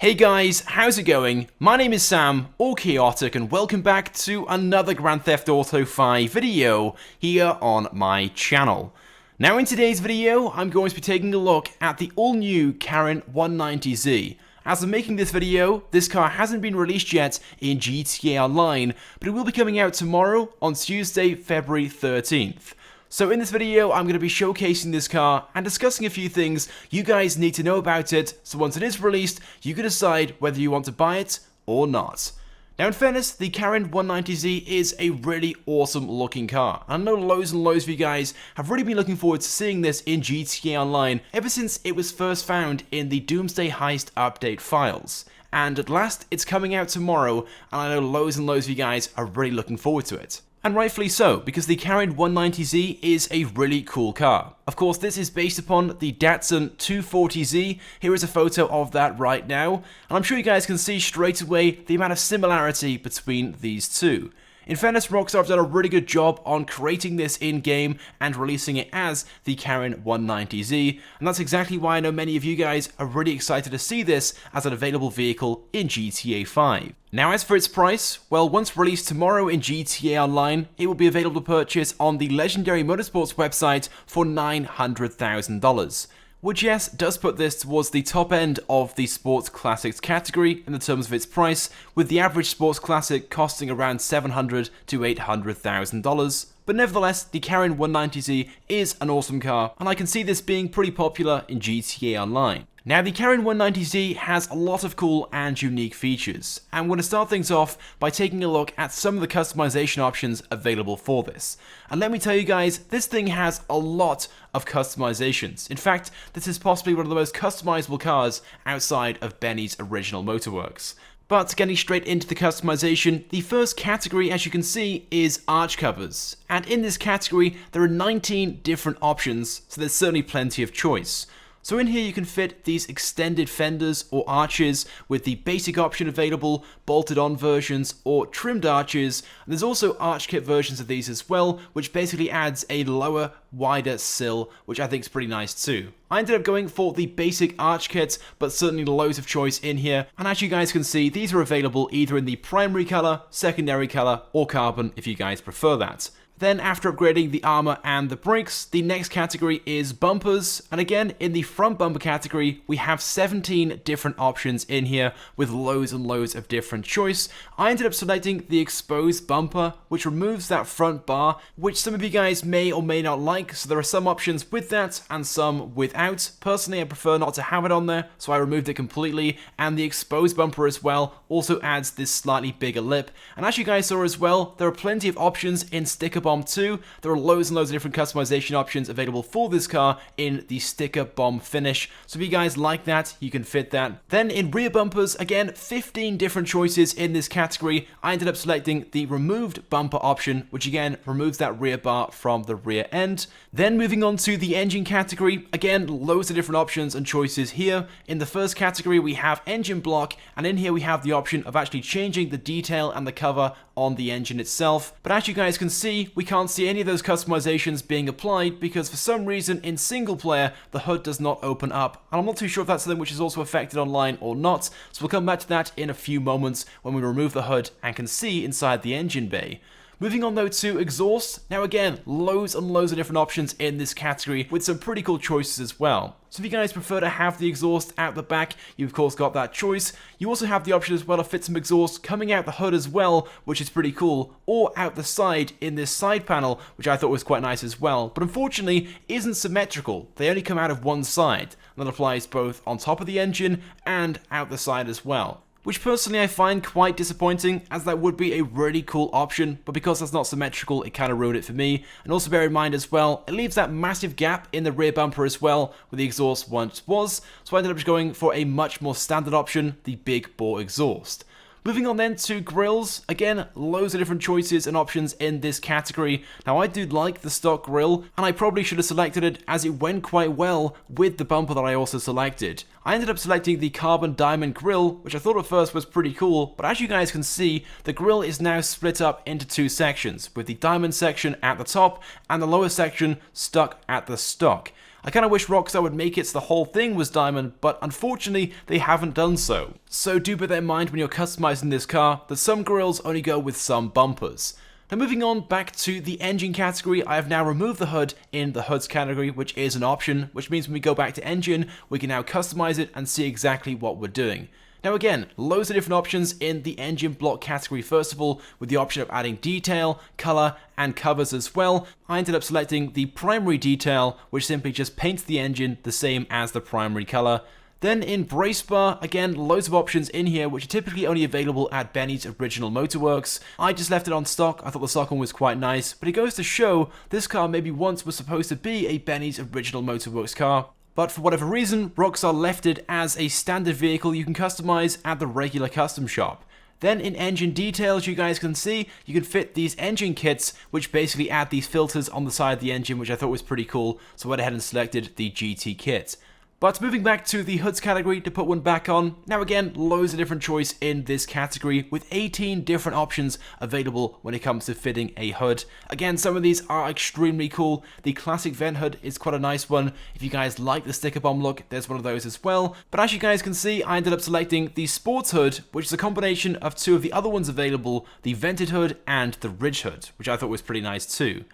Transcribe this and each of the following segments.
Hey guys, how's it going? My name is Sam, or Chaotic, and welcome back to another Grand Theft Auto 5 video here on my channel. Now in today's video, I'm going to be taking a look at the all-new KARIN 190Z. As I'm making this video, this car hasn't been released yet in GTA Online, but it will be coming out tomorrow on Tuesday, February 13th. So in this video, I'm going to be showcasing this car and discussing a few things you guys need to know about it, so once it is released, you can decide whether you want to buy it or not. Now in fairness, the KARIN 190Z is a really awesome looking car. I know loads and loads of you guys have really been looking forward to seeing this in GTA Online ever since it was first found in the Doomsday Heist update files. And at last, it's coming out tomorrow, and I know loads and loads of you guys are really looking forward to it. And rightfully so, because the KARIN 190Z is a really cool car. Of course, this is based upon the Datsun 240Z. Here is a photo of that right now, and I'm sure you guys can see straight away the amount of similarity between these two. In fairness, Rockstar have done a really good job on creating this in-game and releasing it as the KARIN 190Z, and that's exactly why I know many of you guys are really excited to see this as an available vehicle in GTA 5. Now as for its price, well, once released tomorrow in GTA Online, it will be available to purchase on the Legendary Motorsports website for $900,000. Which, yes, does put this towards the top end of the sports classics category in the terms of its price, with the average sports classic costing around $700,000 to $800,000. But nevertheless, the KARIN 190Z is an awesome car, and I can see this being pretty popular in GTA Online. Now, the KARIN 190Z has a lot of cool and unique features, and I'm going to start things off by taking a look at some of the customization options available for this. And let me tell you guys, this thing has a lot of customizations. In fact, this is possibly one of the most customizable cars outside of Benny's original Motorworks. But getting straight into the customization, the first category, as you can see, is arch covers. And in this category, there are 19 different options, so there's certainly plenty of choice. So in here you can fit these extended fenders or arches with the basic option available, bolted on versions or trimmed arches, and there's also arch kit versions of these as well, which basically adds a lower, wider sill, which I think is pretty nice too. I ended up going for the basic arch kits, but certainly loads of choice in here, and as you guys can see, these are available either in the primary colour, secondary colour, or carbon if you guys prefer that. Then after upgrading the armor and the brakes, the next category is bumpers, and again in the front bumper category we have 17 different options in here with loads and loads of different choice. I ended up selecting the exposed bumper, which removes that front bar, which some of you guys may or may not like, so there are some options with that and some without. Personally, I prefer not to have it on there, so I removed it completely, and the exposed bumper as well also adds this slightly bigger lip. And as you guys saw as well, there are plenty of options in sticker bomb 2. There are loads and loads of different customization options available for this car in the sticker bomb finish, so if you guys like that, you can fit that. Then in rear bumpers, again 15 different choices in this category. I ended up selecting the removed bumper option, which again removes that rear bar from the rear end. Then moving on to the engine category, again loads of different options and choices here. In the first category we have engine block, and in here we have the option of actually changing the detail and the cover on the engine itself. But as you guys can see, we can't see any of those customizations being applied because for some reason in single player the HUD does not open up, and I'm not too sure if that's something which is also affected online or not, so we'll come back to that in a few moments when we remove the HUD and can see inside the engine bay. Moving on though to exhaust, now again, loads and loads of different options in this category with some pretty cool choices as well. So if you guys prefer to have the exhaust out the back, you've of course got that choice. You also have the option as well to fit some exhaust coming out the hood as well, which is pretty cool, or out the side in this side panel, which I thought was quite nice as well, but unfortunately isn't symmetrical. They only come out of one side, and that applies both on top of the engine and out the side as well. Which personally I find quite disappointing, as that would be a really cool option, but because that's not symmetrical, it kind of ruined it for me. And also bear in mind as well, it leaves that massive gap in the rear bumper as well, where the exhaust once was, so I ended up just going for a much more standard option, the big bore exhaust. Moving on then to grills, again, loads of different choices and options in this category. Now I do like the stock grill, and I probably should have selected it as it went quite well with the bumper that I also selected. I ended up selecting the carbon diamond grill, which I thought at first was pretty cool, but as you guys can see, the grill is now split up into two sections, with the diamond section at the top and the lower section stuck at the stock. I kind of wish Rockstar would make it so the whole thing was diamond, but unfortunately they haven't done so. So do bear that in mind when you're customizing this car, that some grills only go with some bumpers. Now moving on back to the engine category, I have now removed the hood in the hoods category, which is an option, which means when we go back to engine, we can now customize it and see exactly what we're doing. Now again, loads of different options in the engine block category first of all, with the option of adding detail, color, and covers as well. I ended up selecting the primary detail, which simply just paints the engine the same as the primary color. Then in brace bar, again, loads of options in here, which are typically only available at Benny's Original Motorworks. I just left it on stock. I thought the stock one was quite nice, but it goes to show this car maybe once was supposed to be a Benny's Original Motorworks car. But for whatever reason, Rockstar left it as a standard vehicle you can customize at the regular custom shop. Then in engine details, you guys can see, you can fit these engine kits, which basically add these filters on the side of the engine, which I thought was pretty cool, so I went ahead and selected the GT kit. But moving back to the hoods category to put one back on, now again, loads of different choice in this category with 18 different options available when it comes to fitting a hood. Again, some of these are extremely cool. The classic vent hood is quite a nice one. If you guys like the sticker bomb look, there's one of those as well. But as you guys can see, I ended up selecting the sports hood, which is a combination of two of the other ones available, the vented hood and the ridge hood, which I thought was pretty nice too.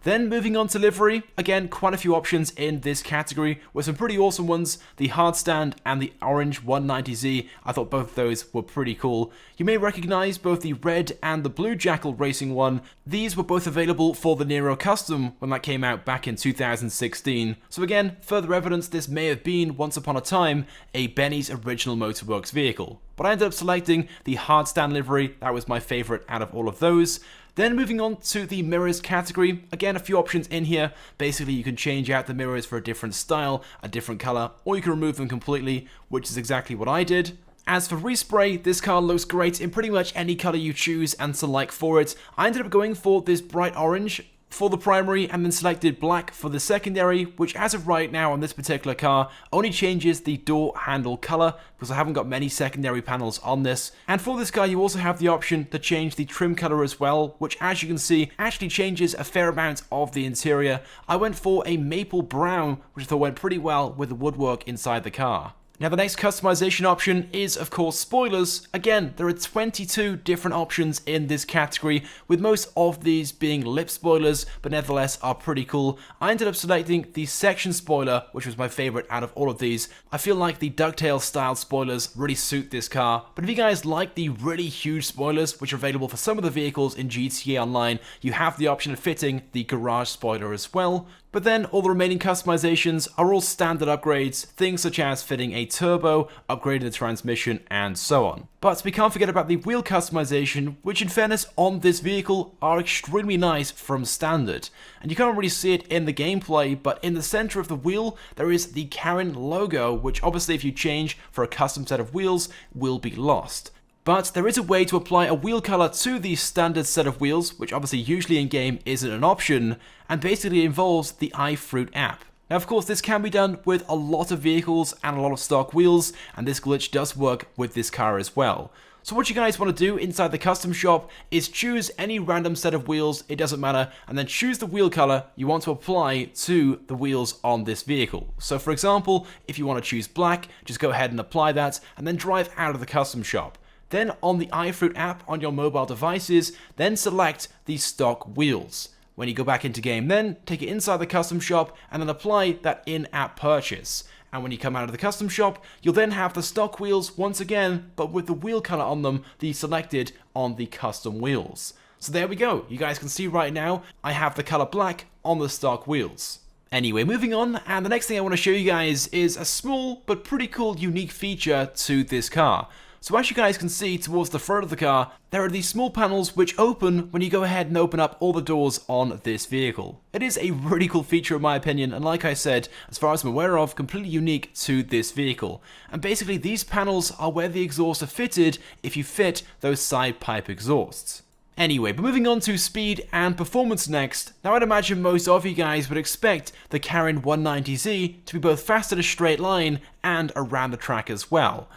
Then moving on to livery, again quite a few options in this category with some pretty awesome ones, the hardstand and the orange 190Z, I thought both of those were pretty cool. You may recognize both the red and the blue Jackal Racing one. These were both available for the Nero Custom when that came out back in 2016. So again, further evidence this may have been once upon a time a Benny's Original Motorworks vehicle. But I ended up selecting the hardstand livery, that was my favorite out of all of those. Then moving on to the mirrors category, again a few options in here. Basically you can change out the mirrors for a different style, a different color, or you can remove them completely, which is exactly what I did. As for respray, this car looks great in pretty much any color you choose and select for it. I ended up going for this bright orange for the primary and then selected black for the secondary, which as of right now on this particular car only changes the door handle color because I haven't got many secondary panels on this. And for this car you also have the option to change the trim color as well, which as you can see actually changes a fair amount of the interior. I went for a maple brown, which I thought went pretty well with the woodwork inside the car. Now the next customization option is of course spoilers. Again, there are 22 different options in this category, with most of these being lip spoilers, but nevertheless are pretty cool. I ended up selecting the section spoiler, which was my favorite out of all of these. I feel like the DuckTales style spoilers really suit this car, but if you guys like the really huge spoilers, which are available for some of the vehicles in GTA Online, you have the option of fitting the garage spoiler as well. But then all the remaining customizations are all standard upgrades, things such as fitting a turbo, upgrading the transmission, and so on. But we can't forget about the wheel customization, which in fairness on this vehicle are extremely nice from standard. And you can't really see it in the gameplay, but in the center of the wheel there is the KARIN logo, which obviously if you change for a custom set of wheels will be lost. But there is a way to apply a wheel color to the standard set of wheels, which obviously usually in game isn't an option, and basically involves the iFruit app. Now of course this can be done with a lot of vehicles and a lot of stock wheels, and this glitch does work with this car as well. So what you guys want to do inside the custom shop is choose any random set of wheels, it doesn't matter, and then choose the wheel color you want to apply to the wheels on this vehicle. So for example, if you want to choose black, just go ahead and apply that, and then drive out of the custom shop. Then on the iFruit app on your mobile devices, then select the stock wheels. When you go back into game then, take it inside the custom shop and then apply that in-app purchase. And when you come out of the custom shop, you'll then have the stock wheels once again, but with the wheel color on them, the selected on the custom wheels. So there we go, you guys can see right now, I have the color black on the stock wheels. Anyway, moving on, and the next thing I want to show you guys is a small but pretty cool unique feature to this car. So as you guys can see towards the front of the car, there are these small panels which open when you go ahead and open up all the doors on this vehicle. It is a really cool feature in my opinion, and like I said, as far as I'm aware of, completely unique to this vehicle. And basically these panels are where the exhausts are fitted if you fit those side pipe exhausts. Anyway, but moving on to speed and performance next. Now I'd imagine most of you guys would expect the KARIN 190Z to be both fast in a straight line and around the track as well.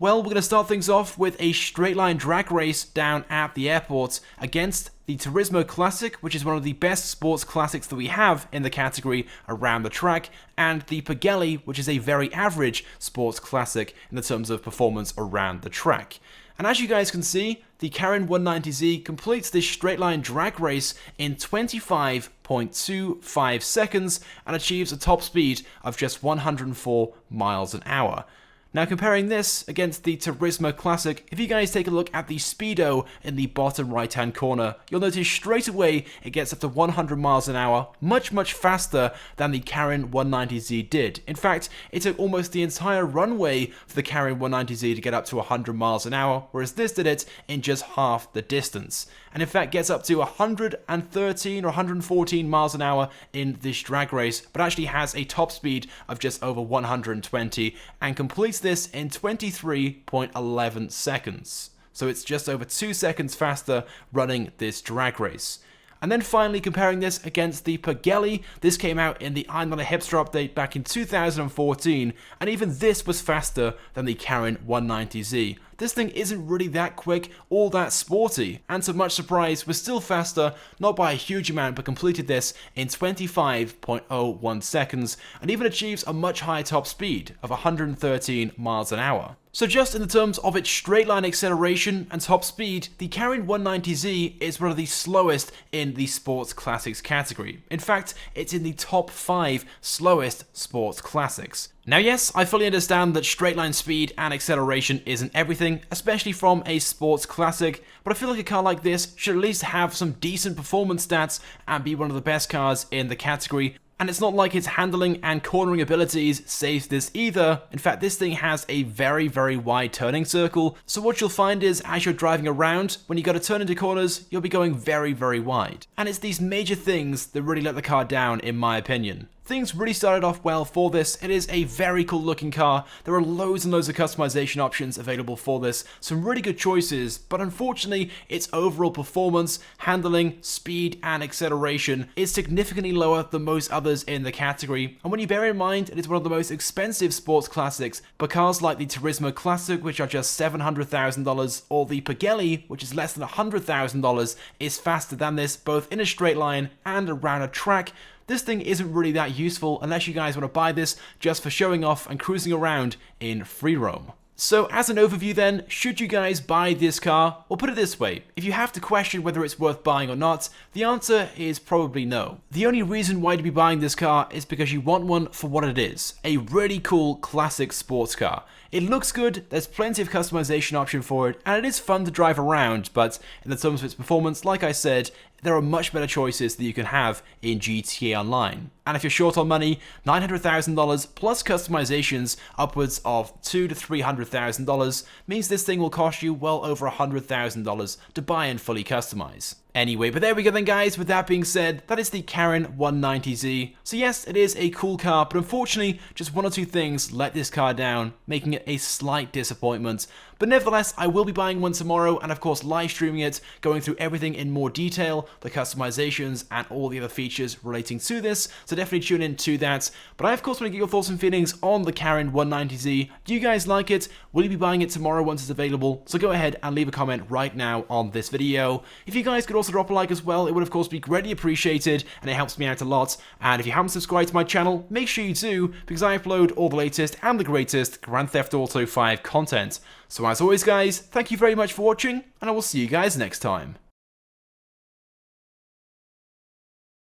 Well, we're going to start things off with a straight line drag race down at the airport against the Turismo Classic, which is one of the best sports classics that we have in the category around the track, and the Pagelli, which is a very average sports classic in the terms of performance around the track. And as you guys can see, the KARIN 190Z completes this straight line drag race in 25.25 seconds and achieves a top speed of just 104 miles an hour. Now comparing this against the Turismo Classic, if you guys take a look at the speedo in the bottom right hand corner, you'll notice straight away it gets up to 100 miles an hour, much faster than the KARIN 190Z did. In fact, it took almost the entire runway for the KARIN 190Z to get up to 100 miles an hour, whereas this did it in just half the distance. And in fact gets up to 113 or 114 miles an hour in this drag race, but actually has a top speed of just over 120 and completes this in 23.11 seconds. So it's just over 2 seconds faster running this drag race. And then finally comparing this against the Pagelli, this came out in the I'm Not a Hipster update back in 2014, and even this was faster than the KARIN 190Z. This thing isn't really that quick or that sporty, and to much surprise was still faster, not by a huge amount, but completed this in 25.01 seconds, and even achieves a much higher top speed of 113 miles an hour. So just in the terms of its straight line acceleration and top speed, the KARIN 190Z is one of the slowest in the sports classics category. In fact, it's in the top 5 slowest sports classics. Now yes, I fully understand that straight line speed and acceleration isn't everything, especially from a sports classic, but I feel like a car like this should at least have some decent performance stats and be one of the best cars in the category. And it's not like its handling and cornering abilities saves this either. In fact, this thing has a very wide turning circle. So what you'll find is as you're driving around, when you go to turn into corners, you'll be going very wide. And it's these major things that really let the car down, in my opinion. Things really started off well for this. It is a very cool looking car. There are loads and loads of customization options available for this. Some really good choices, but unfortunately its overall performance, handling, speed and acceleration is significantly lower than most others in the category. And when you bear in mind it is one of the most expensive sports classics, but cars like the Turismo Classic, which are just $700,000, or the Pagelli, which is less than $100,000, is faster than this both in a straight line and around a track, this thing isn't really that useful unless you guys want to buy this just for showing off and cruising around in free roam. So as an overview then, should you guys buy this car? Well, put it this way, if you have to question whether it's worth buying or not, the answer is probably no. The only reason why to be buying this car is because you want one for what it is, a really cool classic sports car. It looks good, there's plenty of customization option for it, and it is fun to drive around, but in the terms of its performance, like I said, there are much better choices that you can have in GTA Online. And if you're short on money, $900,000 plus customizations upwards of $200,000 to $300,000 means this thing will cost you well over $100,000 to buy and fully customize. Anyway, but there we go then guys, with that being said, that is the KARIN 190Z. So yes, it is a cool car, but unfortunately, just one or two things let this car down, making it a slight disappointment. But nevertheless, I will be buying one tomorrow, and of course live streaming it, going through everything in more detail, the customizations, and all the other features relating to this, so definitely tune in to that. But I of course want to get your thoughts and feelings on the KARIN 190Z. Do you guys like it? Will you be buying it tomorrow once it's available? So go ahead and leave a comment right now on this video. If you guys could also drop a like as well, it would of course be greatly appreciated, and it helps me out a lot. And if you haven't subscribed to my channel, make sure you do, because I upload all the latest and the greatest Grand Theft Auto 5 content. So as always guys, thank you very much for watching, and I will see you guys next time.